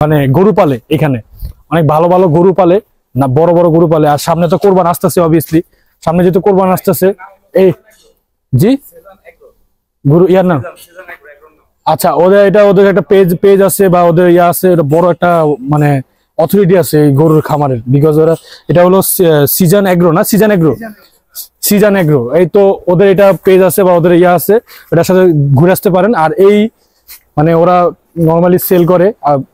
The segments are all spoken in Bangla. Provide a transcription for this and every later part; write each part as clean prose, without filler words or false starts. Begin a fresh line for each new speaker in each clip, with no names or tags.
মানে গরু পালে এখানে, অনেক ভালো ভালো গরু পালে, না বড় বড় গরু পালে। আর সামনে তো কোরবান আসতেছে, অবভিয়াসলি সামনে যেহেতু কোরবান আসতেছে। এই জি গরু ইয়ার নাম, আচ্ছা ওদের এটা, ওদের একটা পেজ পেজ আছে বা ওদের ইয়া আছে, এটা বড় একটা মানে অথরিটি আছে এই গরুর খামারের, বিকজ ওরা এটা হলো সিজন এগ্রো, না সিজন এগ্রো, সিজন এগ্রো, এই তো ওদের এটা পেজ আছে বা ওদের ইয়া আছে, এটার সাথে ঘুরে আসতে পারেন। আর এই মানে ওরা নর্মালি সেল করে,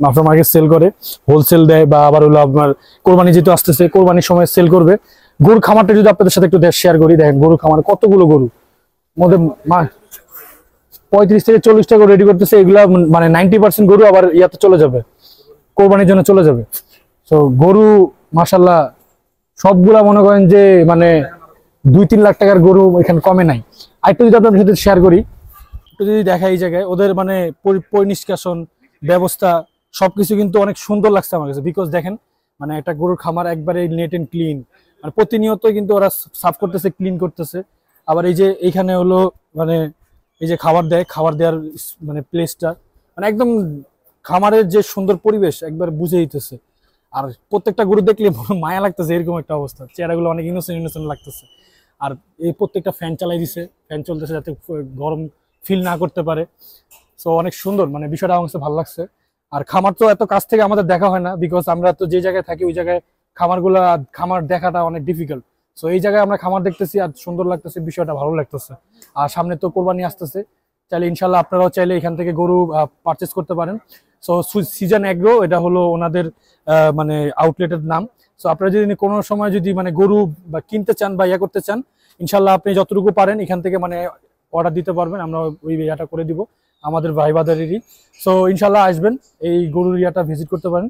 আফটার মার্কেট সেল করে, হোলসেল দেয়, বা আবার হলো আপনার কোরবানি যেহেতু আসতেছে কোরবানির সময় সেল করবে। গরুর খামারটা যদি আপনাদের সাথে একটু শেয়ার করি, দেখেন গরুর খামারে কতগুলো গরু, মধ্যে 35 থেকে 40টা গরু রেডি করতেছে। এগুলা মানে 90% গরু আবার ইয়াতে চলে যাবে, কোরবানির জন্য চলে যাবে। তো গরু মাশাল্লাহ সবগুলা মনে করেন যে মানে 2-3 লাখ টাকার গরু এখানে কমে নাই। আরেকটু যদি আপনাদের সাথে শেয়ার করি, একটু যদি দেখা এই জায়গায় ওদের মানে পরিনিষ্কাশন ব্যবস্থা সবকিছু কিন্তু অনেক সুন্দর লাগছে আমার কাছে। বিকজ দেখেন মানে একটা গরুর খামার একবারে নেট এন্ড ক্লিন, মানে প্রতিনিয়ত কিন্তু ওরা সাফ করতেছে, ক্লিন করতেছে। আবার এই যে এইখানে হলো মানে এই যে খাবার দেয়, খাবার দেওয়ার মানে প্লেসটা মানে একদম খামারের যে সুন্দর পরিবেশ একবার বুঝে দিতেছে। আর প্রত্যেকটা গরু দেখলে মায়া লাগতেছে, এরকম একটা অবস্থা, চেহারাগুলো অনেক ইনোসেন্ট ইনোসেন্ট লাগতেছে। আর এই প্রত্যেকটা ফ্যান চালাই দিছে, ফ্যান চলতেছে যাতে গরম ফিল না করতে পারে। সো অনেক সুন্দর, মানে বিষয়টা আমার কাছে ভালো লাগছে। আর খামার তো এত কাছ থেকে আমাদের দেখা হয় না, বিকজ আমরা তো যে জায়গায় থাকি ওই জায়গায় খামার দেখাটা অনেক ডিফিকাল্ট। সো এই জায়গায় আমরা খামার দেখতেছি আর সুন্দর লাগতেছে, বিষয়টা ভালো লাগতেছে। আর সামনে তো কোরবানি আসতেছে, চাইলে ইনশাল্লাহ আপনারাও চাইলে এখান থেকে গরু পারচেস করতে পারেন। সো সিজন এগ্রো এটা হলো ওনাদের মানে আউটলেটের নাম। সো আপনারা যদি কোনো সময় যদি মানে গরু বা কিনতে চান বা ইয়া করতে চান, ইনশাল্লাহ আপনি যতটুকু পারেন এখান থেকে মানে অর্ডার দিতে পারবেন, আমরা ওই ইয়াটা করে দিব আমাদের ভাই বাদারেরই। সো ইনশাল্লাহ আসবেন, এই গরুর ইয়াটা ভিজিট করতে পারেন।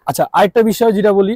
আচ্ছা আরেকটা বিষয় যেটা বলি,